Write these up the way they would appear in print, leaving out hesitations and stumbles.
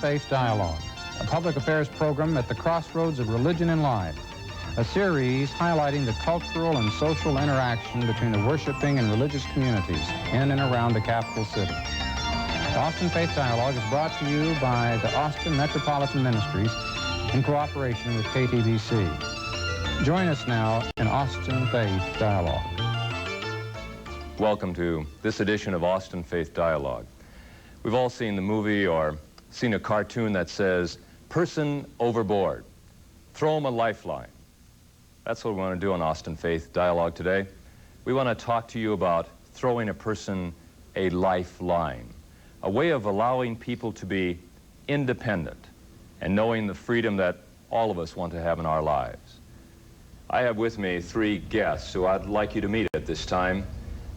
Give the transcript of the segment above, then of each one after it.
Faith Dialogue, a public affairs program at the crossroads of religion and life, a series highlighting the cultural and social interaction between the worshiping and religious communities in and around the capital city. The Austin Faith Dialogue is brought to you by the Austin Metropolitan Ministries in cooperation with KTBC. Join us now in Austin Faith Dialogue. Welcome to this edition of Austin Faith Dialogue. We've all seen the movie or seen a cartoon that says, "Person overboard, throw him a lifeline." That's what we want to do on Austin Faith Dialogue today. We want to talk to you about throwing a person a lifeline, a way of allowing people to be independent and knowing the freedom that all of us want to have in our lives. I have with me three guests who I'd like you to meet at this time.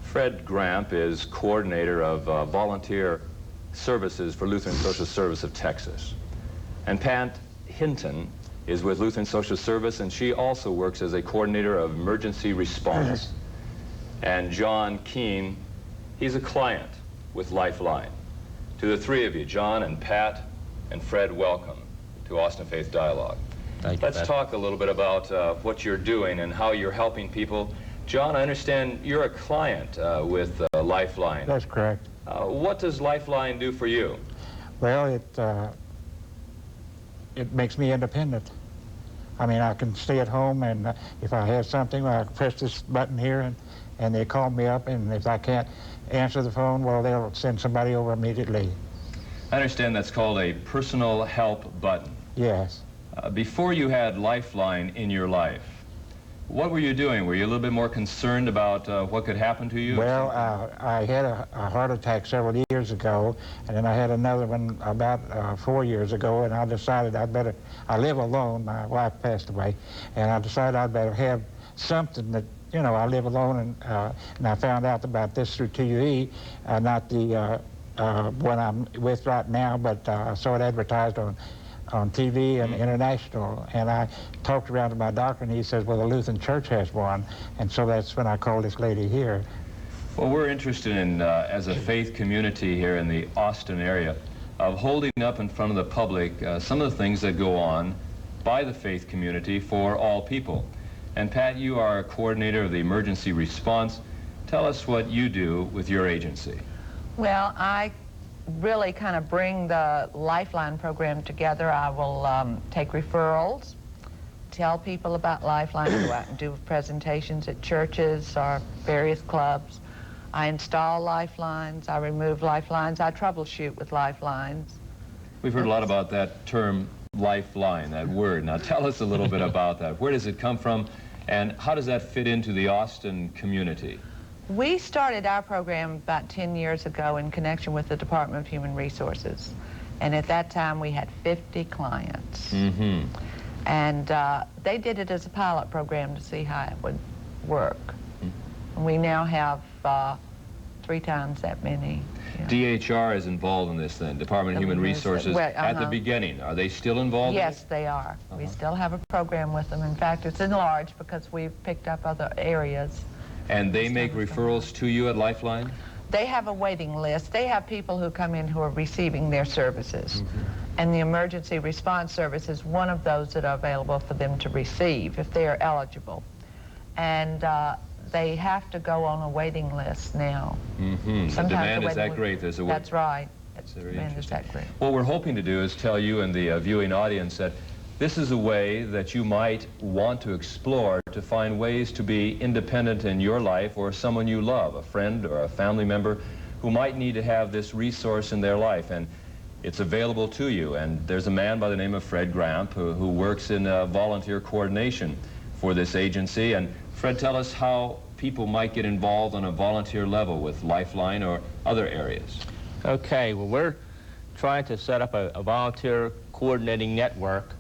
Fred Gramp is coordinator of volunteer services for Lutheran Social Service of Texas. And Pat Hinton is with Lutheran Social Service, and she also works as a coordinator of emergency response. And John Keene, he's a client with Lifeline. To the three of you, John and Pat and Fred, welcome to Austin Faith Dialogue. Thank you, Let's talk a little bit about what you're doing and how you're helping people. John, I understand you're a client with Lifeline. That's correct. What does Lifeline do for you? Well, it makes me independent. I mean, I can stay at home, and if I have something, I press this button here, and they call me up, and if I can't answer the phone, well, they'll send somebody over immediately. I understand that's called a personal help button. Yes. Before you had Lifeline in your life, what were you doing? Were you a little bit more concerned about what could happen to you? Well, I had a heart attack several years ago, and then I had another one about 4 years ago, and I decided I live alone, my wife passed away, and I decided I'd better have something that, you know, I live alone, and I found out about this through TUE, not the one I'm with right now, but I saw it advertised on TV and international, and I talked around to my doctor, and he says, well, the Lutheran Church has one, and so that's when I called this lady here. Well, we're interested in, as a faith community here in the Austin area, of holding up in front of the public some of the things that go on by the faith community for all people. And Pat, you are a coordinator of the emergency response. Tell us what you do with your agency. Well, I really kind of bring the Lifeline program together. I will take referrals, tell people about Lifeline, go out and do presentations at churches or various clubs. I install lifelines, I remove lifelines, I troubleshoot with lifelines. We've heard a lot about that term, lifeline, that word. Now tell us a little bit about that. Where does it come from, and how does that fit into the Austin community? We started our program about 10 years ago in connection with the Department of Human Resources. And at that time, we had 50 clients. Mm-hmm. And they did it as a pilot program to see how it would work. Mm-hmm. We now have 3 times that many. Yeah. DHR is involved in this then, Department of Human Resources, well, at the beginning. Are they still involved? Yes, they are. We still have a program with them. In fact, it's enlarged because we've picked up other areas. And they make referrals to you at Lifeline? They have a waiting list. They have people who come in who are receiving their services. Mm-hmm. And the emergency response service is one of those that are available for them to receive if they are eligible. And they have to go on a waiting list now. Mm-hmm. The demand is that great. There's a way. That's right. That's very demand interesting. is that great. What we're hoping to do is tell you and the viewing audience that this is a way that you might want to explore to find ways to be independent in your life, or someone you love, a friend or a family member who might need to have this resource in their life. And it's available to you. And there's a man by the name of Fred Gramp who works in volunteer coordination for this agency. And Fred, tell us how people might get involved on a volunteer level with Lifeline or other areas. Okay, well, we're trying to set up a volunteer coordinating network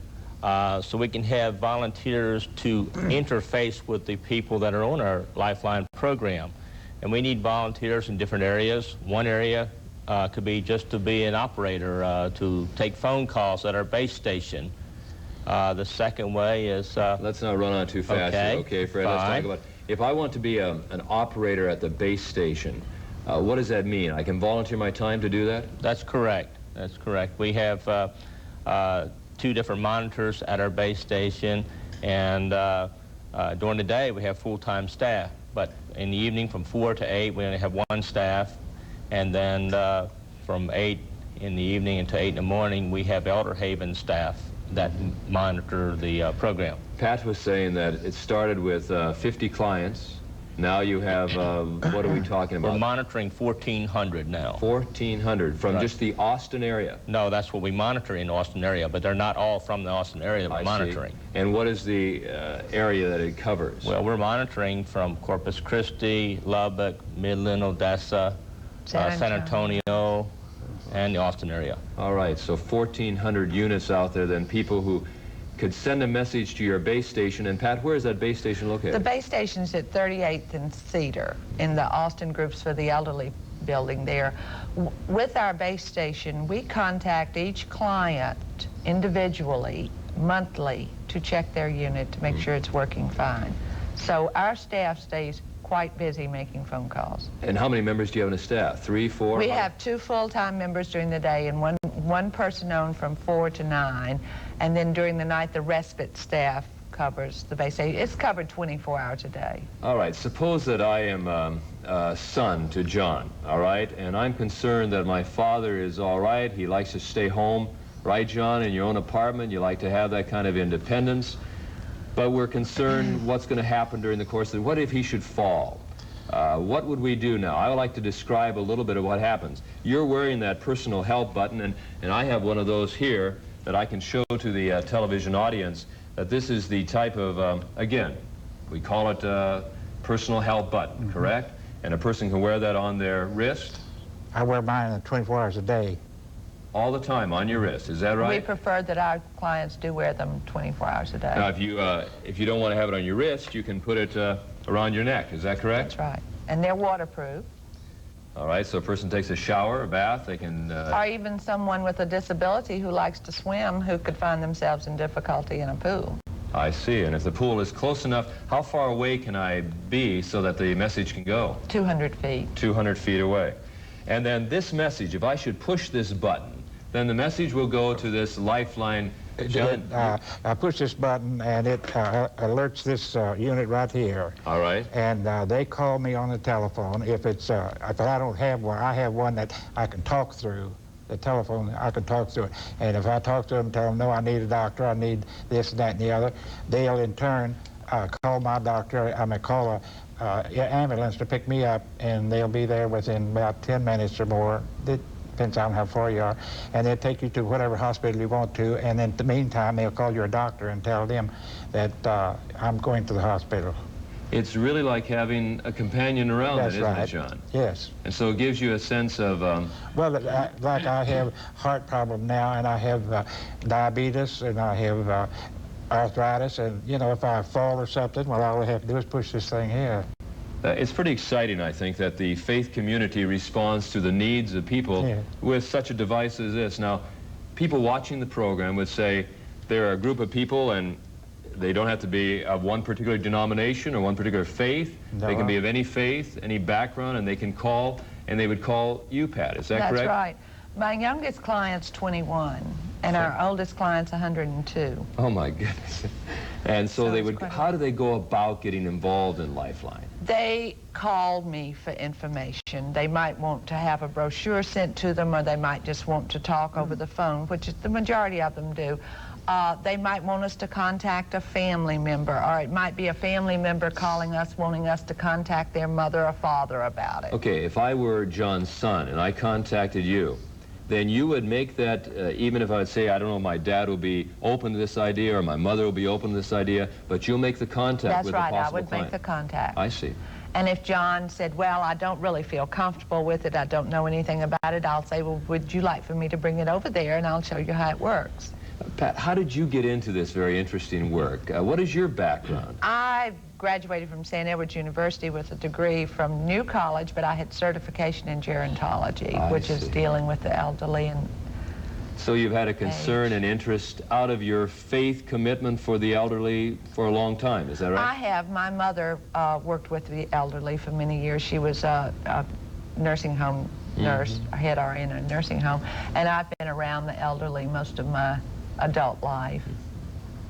so we can have volunteers to interface with the people that are on our Lifeline program. And we need volunteers in different areas. One area could be just to be an operator, to take phone calls at our base station. The second way is... Let's not run on too fast. Okay, Fred, fine. Let's talk about... If I want to be an operator at the base station, what does that mean? I can volunteer my time to do that? That's correct. That's correct. We have 2 different monitors at our base station, and during the day we have full-time staff. But in the evening from 4 to 8 we only have 1 staff, and then from 8 in the evening until 8 in the morning we have Elder Haven staff that monitor the program. Pat was saying that it started with 50 clients. Now you have, what are we talking about? We're monitoring 1,400 now. 1,400 from Right. just the Austin area? No, that's what we monitor in the Austin area, but they're not all from the Austin area that we're monitoring. And what is the area that it covers? Well, we're monitoring from Corpus Christi, Lubbock, Midland, Odessa, San Antonio, and the Austin area. All right, so 1,400 units out there, then people who could send a message to your base station. And Pat, where is that base station located? The base station's at 38th and Cedar in the Austin Groups for the Elderly building there. With our base station, we contact each client individually, monthly, to check their unit to make sure it's working fine. So our staff stays quite busy making phone calls. And how many members do you have in a staff? 3, 4? We have 2 full-time members during the day and one person on from 4 to 9, and then during the night the respite staff covers the base station. It's covered 24 hours a day. All right, suppose that I am a son to John, all right, and I'm concerned that my father is all right, he likes to stay home, right, John, in your own apartment, you like to have that kind of independence, but we're concerned what's going to happen during the course of what if he should fall? What would we do now? I would like to describe a little bit of what happens. You're wearing that personal help button, and I have one of those here that I can show to the television audience, that this is the type of, again, we call it personal help button, correct? And a person can wear that on their wrist? I wear mine 24 hours a day. All the time on your wrist, is that right? We prefer that our clients do wear them 24 hours a day. Now, if you don't want to have it on your wrist, you can put it around your neck, is that correct? That's right. And they're waterproof. All right, so a person takes a shower, a bath, they can... Or even someone with a disability who likes to swim who could find themselves in difficulty in a pool. I see, and if the pool is close enough, how far away can I be so that the message can go? 200 feet. 200 feet away. And then this message, if I should push this button, then the message will go to this Lifeline. I push this button and it alerts this unit right here. All right. And they call me on the telephone. If I don't have one, I have one that I can talk through. The telephone, I can talk through it. And if I talk to them, tell them, no, I need a doctor, I need this and that and the other, they'll in turn call my doctor. I may call an ambulance to pick me up, and they'll be there within about 10 minutes or more. Depends on how far you are, and they'll take you to whatever hospital you want to, and in the meantime they'll call your doctor and tell them that I'm going to the hospital. It's really like having a companion around, That's isn't right. it, John? Yes. And so it gives you a sense of... Well, like I have heart problem now, and I have diabetes, and I have arthritis, and you know, if I fall or something, well, all I have to do is push this thing here. It's pretty exciting, I think, that the faith community responds to the needs of people with such a device as this. Now, people watching the program would say they're a group of people and they don't have to be of one particular denomination or one particular faith. No. They can be of any faith, any background, and they can call, and they would call you, Pat. Is that correct? That's right. My youngest client's 21, and our oldest client's 102. Oh, my goodness. And so they would, quite how do they go about getting involved in Lifeline? They call me for information. They might want to have a brochure sent to them, or they might just want to talk over the phone, which is the majority of them do. They might want us to contact a family member, or it might be a family member calling us, wanting us to contact their mother or father about it. Okay, if I were John's son and I contacted you, then you would make that, even if I would say, I don't know, my dad will be open to this idea or my mother will be open to this idea, but you'll make the contact with the possible client. That's right, I would make the contact. I see. And if John said, well, I don't really feel comfortable with it, I don't know anything about it, I'll say, well, would you like for me to bring it over there and I'll show you how it works. Pat, how did you get into this very interesting work? What is your background? I graduated from St. Edward's University with a degree from New College, but I had certification in gerontology, which is dealing with the elderly. And so you've had a concern and interest out of your faith commitment for the elderly for a long time, is that right? I have. My mother worked with the elderly for many years. She was nursing home nurse, head RN in a nursing home, and I've been around the elderly most of my adult life.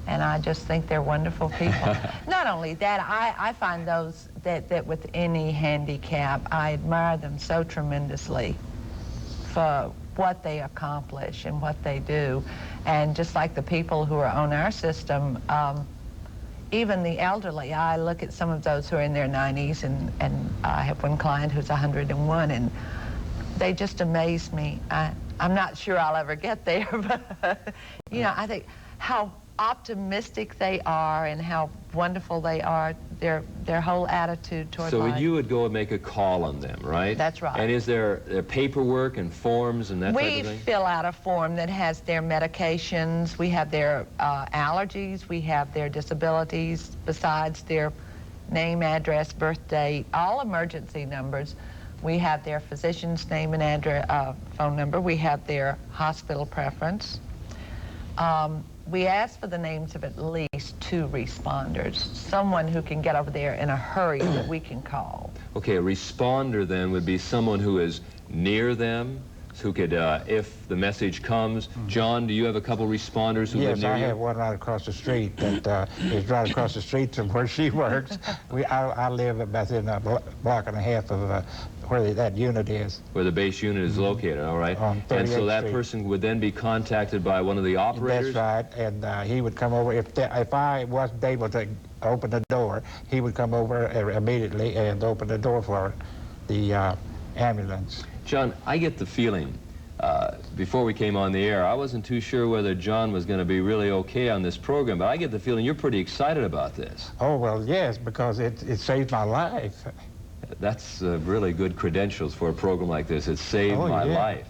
And I just think they're wonderful people. Not only that, I find those that with any handicap, I admire them so tremendously for what they accomplish and what they do. And just like the people who are on our system, even the elderly, I look at some of those who are in their 90s, and I have one client who's 101, and they just amaze me. I'm not sure I'll ever get there, but you know, I think how optimistic they are and how wonderful they are, their whole attitude toward life. So you would go and make a call on them, right? That's right. And is there paperwork and forms and that type of thing? We fill out a form that has their medications, we have their allergies, we have their disabilities, besides their name, address, birth date, all emergency numbers. We have their physician's name and address, phone number. We have their hospital preference. We ask for the names of at least 2 responders, someone who can get over there in a hurry that we can call. Okay, a responder then would be someone who is near them, who could, if the message comes. John, do you have a couple responders who live near you? Yes, I have one right across the street that is right across the street from where she works. I live within a block and a half of where that unit is. Where the base unit is located, all right. On And so 38th that Street. person would then be contacted by one of the operators? That's right, and he would come over. If I wasn't able to open the door, he would come over immediately and open the door for the ambulance. John, I get the feeling, before we came on the air, I wasn't too sure whether John was going to be really okay on this program, but I get the feeling you're pretty excited about this. Oh, well, yes, because it saved my life. That's really good credentials for a program like this. It saved my life.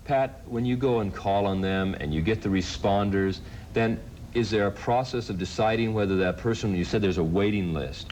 Pat, when you go and call on them and you get the responders, then is there a process of deciding whether that person, you said there's a waiting list?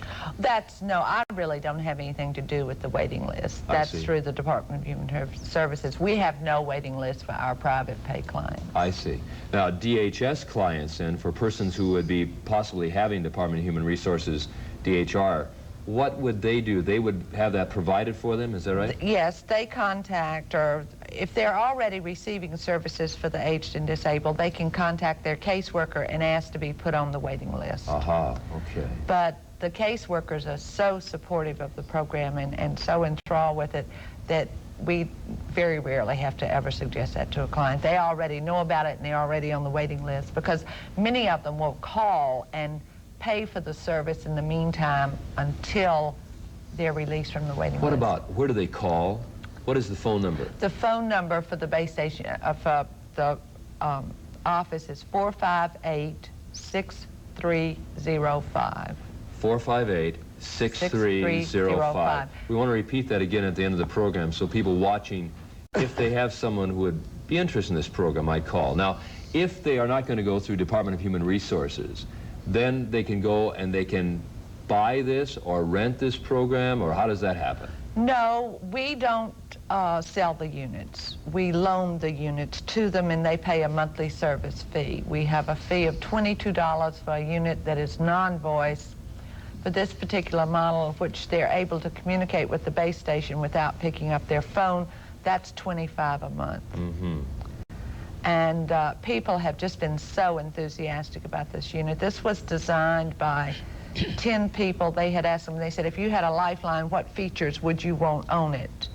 No, I really don't have anything to do with the waiting list. That's through the Department of Human Services. We have no waiting list for our private pay clients. I see. Now, DHS clients, and for persons who would be possibly having Department of Human Resources, DHR, what would they do? They would have that provided for them, is that right? Yes, they contact, or if they're already receiving services for the aged and disabled, they can contact their caseworker and ask to be put on the waiting list. Aha, okay. But the caseworkers are so supportive of the program and so enthralled with it that we very rarely have to ever suggest that to a client. They already know about it and they're already on the waiting list, because many of them will call and pay for the service in the meantime until they're released from the waiting list. What about, where do they call? What is the phone number? The phone number for the base station, for the office is 458-6305. 458-6305. We want to repeat that again at the end of the program so people watching, if they have someone who would be interested in this program, might call. Now, if they are not going to go through Department of Human Resources, then they can go and they can buy this or rent this program, or how does that happen? No, we don't sell the units. We loan the units to them and they pay a monthly service fee. We have a fee of $22 for a unit that is non-voice. For this particular model, of which they're able to communicate with the base station without picking up their phone, that's $25 a month. Mm-hmm. And people have just been so enthusiastic about this unit. This was designed by 10 people. They had asked them, they said, if you had a Lifeline, what features would you want on it?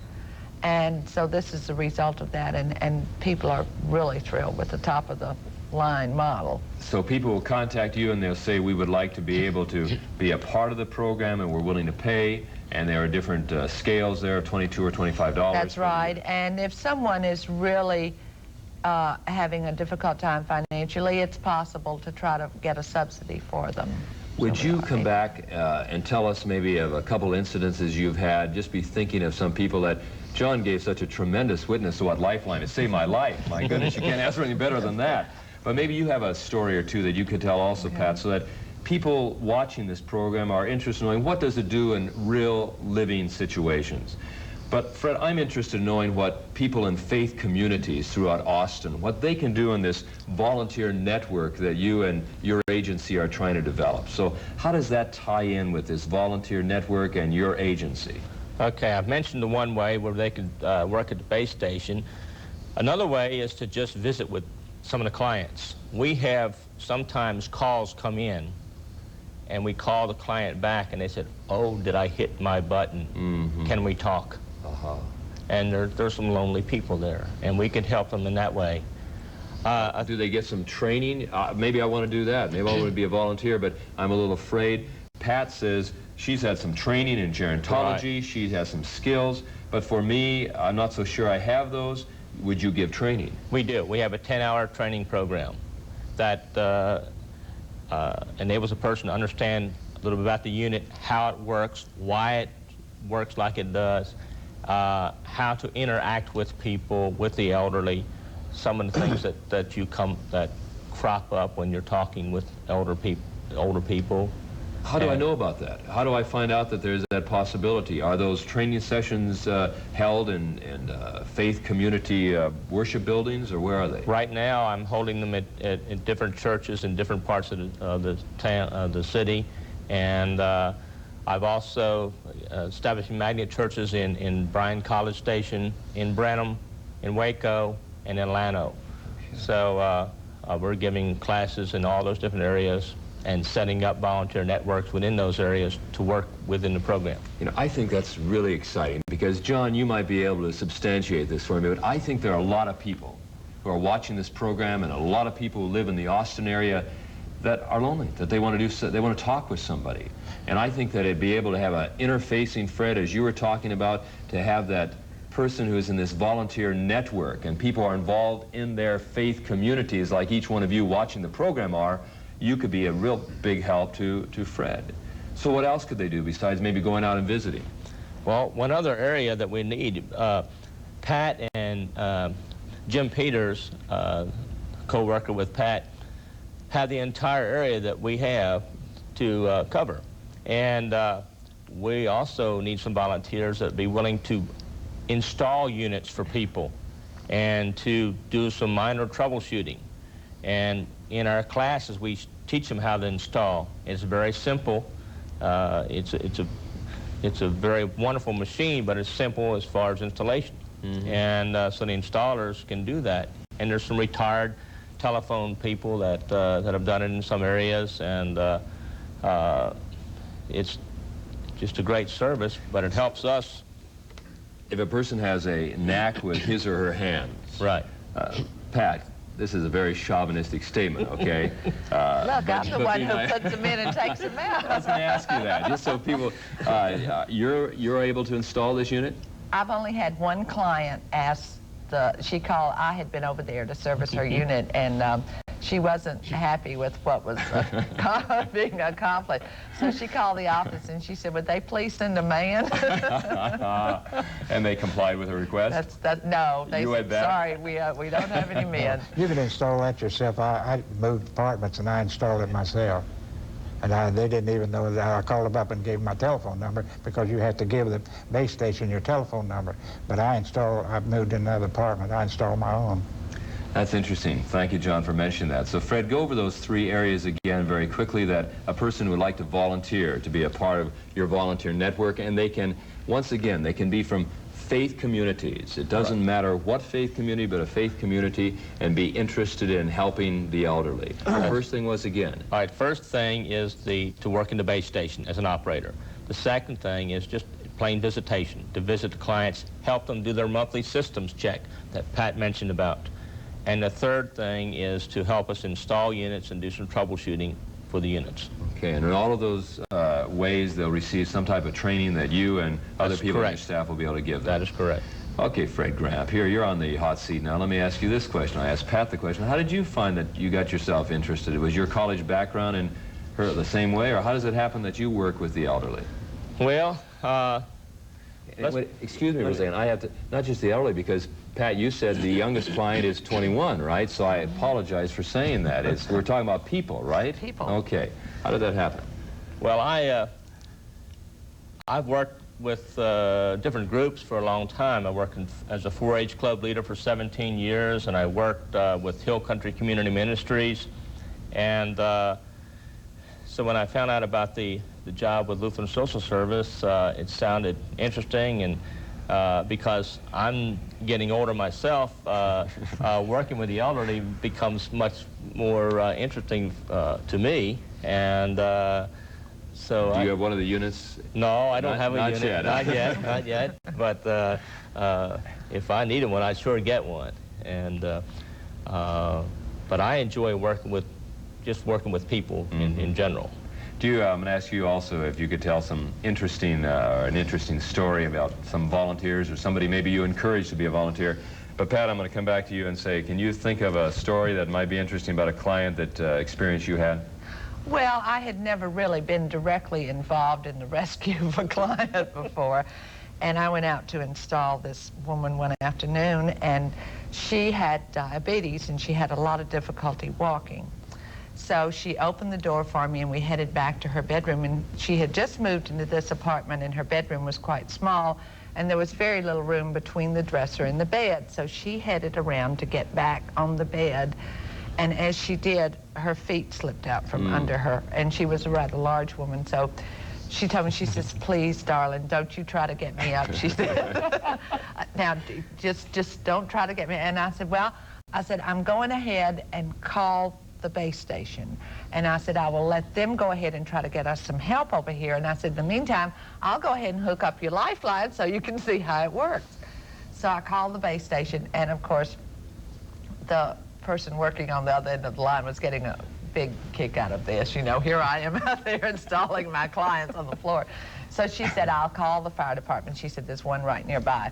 And so this is the result of that, and people are really thrilled with the top of the line model. So people will contact you and they'll say, we would like to be able to be a part of the program and we're willing to pay, and there are different scales there of $22 or $25. That's right, and if someone is really having a difficult time financially, it's possible to try to get a subsidy for them. Would you come back and tell us maybe of a couple incidences you've had? Just be thinking of some people that John gave such a tremendous witness to what Lifeline. It saved my life. My goodness, you can't ask for any better than that. But maybe you have a story or two that you could tell also, Pat, so that people watching this program are interested in knowing what does it do in real living situations. But Fred, I'm interested in knowing what people in faith communities throughout Austin, what they can do in this volunteer network that you and your agency are trying to develop. So how does that tie in with this volunteer network and your agency? Okay, I've mentioned the one way where they could work at the base station. Another way is to just visit with some of the clients. We have sometimes calls come in, and we call the client back, and they said, "Oh, did I hit my button? Mm-hmm. Can we talk?" And there's some lonely people there, and we could help them in that way. Do they get some training? Maybe I want to do that. Maybe I want to be a volunteer, but I'm a little afraid. Pat says she's had some training in gerontology. Right. She has some skills, but for me, I'm not so sure I have those. Would you give training? We do. We have a 10-hour training program that enables a person to understand a little bit about the unit, how it works, why it works like it does, how to interact with people, with the elderly, some of the things that crop up when you're talking with older people. How do I know about that? How do I find out that there's that possibility? Are those training sessions held in faith community worship buildings, or where are they? Right now, I'm holding them at different churches in different parts of the city, and I've also established magnet churches in Bryan College Station, in Brenham, in Waco, and in Llano. So we're giving classes in all those different areas and setting up volunteer networks within those areas to work within the program. You know, I think that's really exciting because, John, you might be able to substantiate this for me, but I think there are a lot of people who are watching this program and a lot of people who live in the Austin area that are lonely, that they want to talk with somebody. And I think that it'd be able to have an interfacing, Fred, as you were talking about, to have that person who is in this volunteer network and people are involved in their faith communities like each one of you watching the program are. You could be a real big help to Fred. So what else could they do besides maybe going out and visiting? Well, one other area that we need, Pat and Jim Peters, co-worker with Pat, have the entire area that we have to cover. And we also need some volunteers that would be willing to install units for people and to do some minor troubleshooting. And in our classes, we teach them how to install. It's very simple. It's a very wonderful machine, but it's simple as far as installation. Mm-hmm. And so the installers can do that. And there's some retired telephone people that have done it in some areas, and it's just a great service, but it helps us. If a person has a knack with his or her hands, right? Pat, this is a very chauvinistic statement, okay? Look, I'm the one who puts them in and takes them out. I was going to ask you that, just so people, you're able to install this unit? I've only had one client ask she called, I had been over there to service her unit, and she wasn't happy with what was being accomplished. So she called the office and she said, would they please send a man? And they complied with her request? No, they said, sorry, we don't have any men. You can install that yourself. I moved apartments and I installed it myself. And they didn't even know that. I called them up and gave them my telephone number because you have to give the base station your telephone number. But I moved in another apartment. I installed my own. That's interesting. Thank you, John, for mentioning that. So, Fred, go over those three areas again very quickly that a person would like to volunteer, to be a part of your volunteer network, and they can, once again, they can be from faith communities. It doesn't matter what faith community, but a faith community, and be interested in helping the elderly. The first thing was, again. All right, first thing is to work in the base station as an operator. The second thing is just plain visitation, to visit the clients, help them do their monthly systems check that Pat mentioned about. And the third thing is to help us install units and do some troubleshooting for the units. Okay, and in all of those ways, they'll receive some type of training that you and other people on your staff will be able to give them. That is correct. Okay, Fred Gramp, here, you're on the hot seat now. Let me ask you this question. I asked Pat the question. How did you find that you got yourself interested? Was your college background in her the same way, or how does it happen that you work with the elderly? Well, excuse me for a second. I have to, not just the elderly, because Pat, you said the youngest client is 21, right? So I apologize for saying that. We're talking about people, right? People. Okay. How did that happen? Well, I've worked with different groups for a long time. I worked as a 4-H club leader for 17 years, and I worked with Hill Country Community Ministries. And so when I found out about the the job with Lutheran Social Service, it sounded interesting, and because I'm getting older myself, working with the elderly becomes much more interesting to me. And so Do you have one of the units? No, I don't have a not unit. yet. Not yet, not yet. But if I needed one, I'd sure get one. And but I enjoy working with people in general. Do you? I'm going to ask you also if you could tell some interesting an interesting story about some volunteers or somebody maybe you encouraged to be a volunteer. But Pat, I'm going to come back to you and say, can you think of a story that might be interesting about a client that experience you had? Well, I had never really been directly involved in the rescue of a client before. And I went out to install this woman one afternoon, and she had diabetes, and she had a lot of difficulty walking. So she opened the door for me, and we headed back to her bedroom. And she had just moved into this apartment, and her bedroom was quite small, and there was very little room between the dresser and the bed. So she headed around to get back on the bed. And as she did, her feet slipped out from under her, and she was a rather large woman. So she told me, she says, "Please, darling, don't you try to get me up," she said. "Now, just don't try to get me." And I said, well, I'm going ahead and call the base station. And I said, I will let them go ahead and try to get us some help over here. And I said, in the meantime, I'll go ahead and hook up your Lifeline so you can see how it works. So I called the base station, and of course, the person working on the other end of the line was getting a big kick out of this. You know, here I am out there installing my clients on the floor. So she said, I'll call the fire department. She said, there's one right nearby.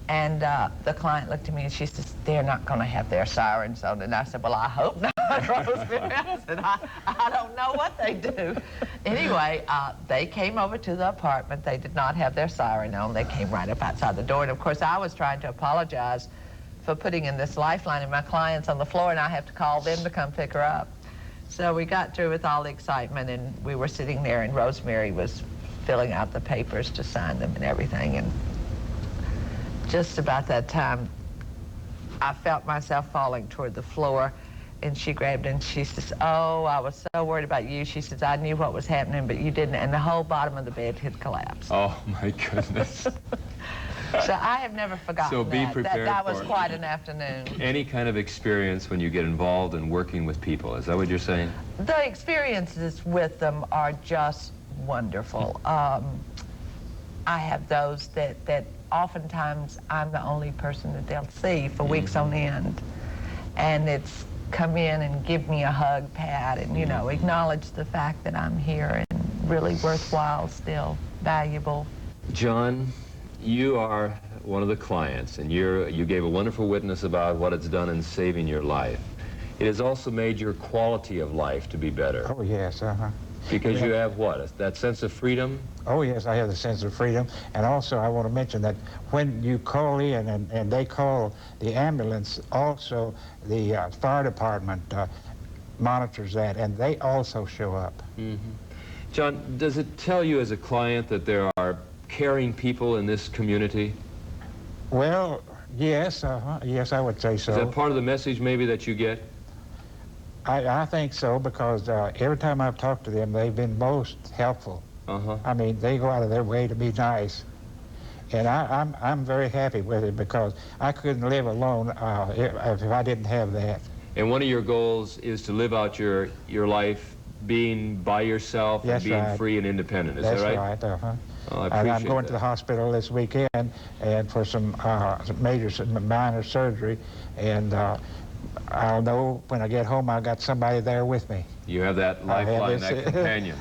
And the client looked at me and she says, they're not going to have their sirens on. And I said, well, I hope not, Rosemary. I said, I don't know what they do. Anyway, they came over to the apartment. They did not have their siren on. They came right up outside the door. And of course, I was trying to apologize for putting in this Lifeline, and my client's on the floor, and I have to call them to come pick her up. So we got through with all the excitement, and we were sitting there, and Rosemary was filling out the papers to sign them and everything. And just about that time, I felt myself falling toward the floor, and she grabbed it, and she says, oh, I was so worried about you. She says, I knew what was happening, but you didn't. And the whole bottom of the bed had collapsed. Oh, my goodness. So I have never forgotten So be that. prepared That was for it. quite an afternoon. Any kind of experience when you get involved in working with people, is that what you're saying? The experiences with them are just wonderful. I have those that oftentimes I'm the only person that they'll see for weeks on end. And it's come in and give me a hug, pat, and, you know, acknowledge the fact that I'm here and really worthwhile still, valuable. John, you are one of the clients, and you gave a wonderful witness about what it's done in saving your life. It has also made your quality of life to be better. Oh, yes, Because you have what? That sense of freedom? Oh, yes, I have the sense of freedom. And also, I want to mention that when you call in and they call the ambulance, also the fire department monitors that, and they also show up. Mm-hmm. John, does it tell you as a client that there are caring people in this community? Well, yes, yes, I would say so. Is that part of the message maybe that you get? I think so, because every time I've talked to them, they've been most helpful. I mean, they go out of their way to be nice. And I'm very happy with it, because I couldn't live alone if I didn't have that. And one of your goals is to live out your life being by yourself and being free and independent. Is that right? That's right, Oh, I and appreciate I'm going to the hospital this weekend and for some minor surgery, and I'll know when I get home I've got somebody there with me. You have that lifeline, that companion.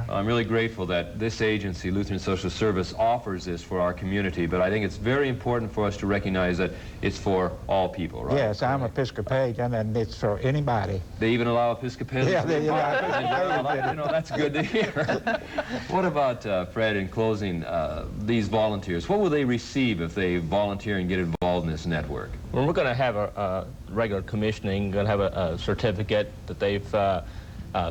I'm really grateful that this agency, Lutheran Social Service, offers this for our community, but I think it's very important for us to recognize that it's for all people, right? Yes, I'm Episcopalian, and it's for anybody. They even allow Episcopalians Yeah, to they be part. You know, that's good to hear. What about, Fred, in closing, these volunteers? What will they receive if they volunteer and get involved in this network? Well, we're going to have a regular commissioning, going to have a certificate that they've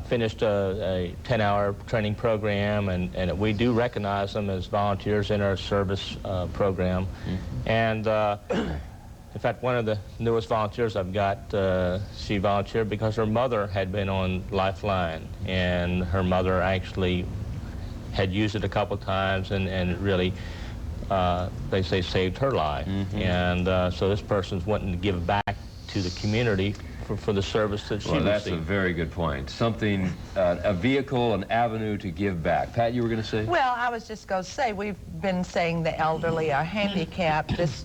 finished a 10-hour training program, and we do recognize them as volunteers in our service program. And in fact, one of the newest volunteers I've got, she volunteered because her mother had been on Lifeline, and her mother actually had used it a couple times and really, they say, saved her life. And so this person's wanting to give back to the community for the service that she received. Well, that's a very good point. Something, a vehicle, an avenue to give back. Pat, you were going to say? Well, I was just going to say, we've been saying the elderly are handicapped. This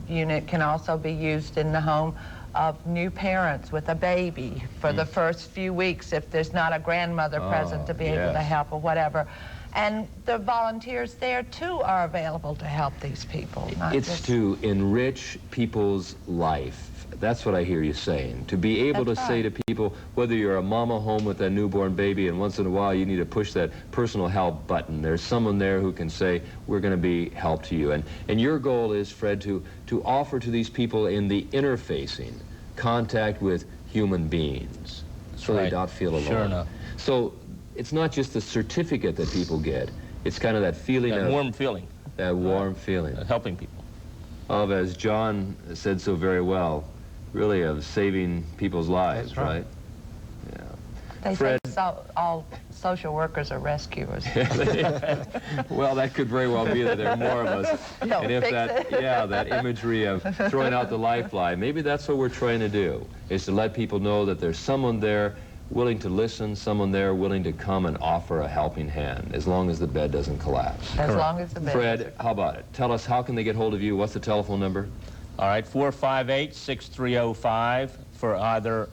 unit can also be used in the home of new parents with a baby for the first few weeks if there's not a grandmother present to be able to help or whatever. And the volunteers there, too, are available to help these people. It's to enrich people's life. That's what I hear you saying. To be able to say to people, whether you're a mama home with a newborn baby and once in a while you need to push that personal help button, there's someone there who can say, we're going to be help to you. And your goal is, Fred, to offer to these people in the interfacing contact with human beings so they don't feel alone. Sure enough. So it's not just the certificate that people get. It's kind of that feeling That warm feeling. That warm feeling. Helping people. Of, as John said so very well, really of saving people's lives, That's right. Yeah. They Fred. say all social workers are rescuers. Well, that could very well be that there are more of us. No, And if fix that, it. yeah, that imagery of throwing out the lifeline, maybe that's what we're trying to do, is to let people know that there's someone there willing to listen, someone there willing to come and offer a helping hand, as long as the bed doesn't collapse. As long as the bed Fred, how about it? Tell us, how can they get hold of you? What's the telephone number? All right, 458-6305 for either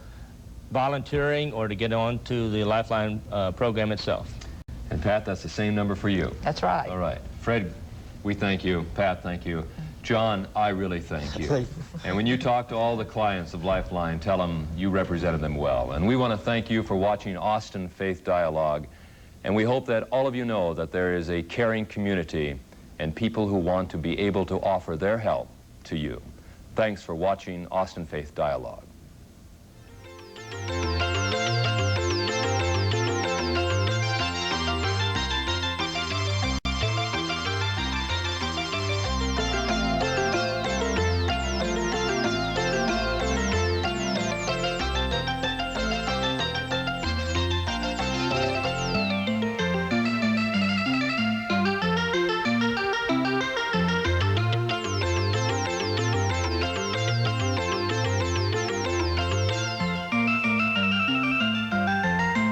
volunteering or to get on to the Lifeline program itself. And Pat, that's the same number for you. That's right. All right. Fred, we thank you. Pat, thank you. John, I really thank you. And when you talk to all the clients of Lifeline, tell them you represented them well. And we want to thank you for watching Austin Faith Dialogue. And we hope that all of you know that there is a caring community and people who want to be able to offer their help to you. Thanks for watching Austin Faith Dialogue.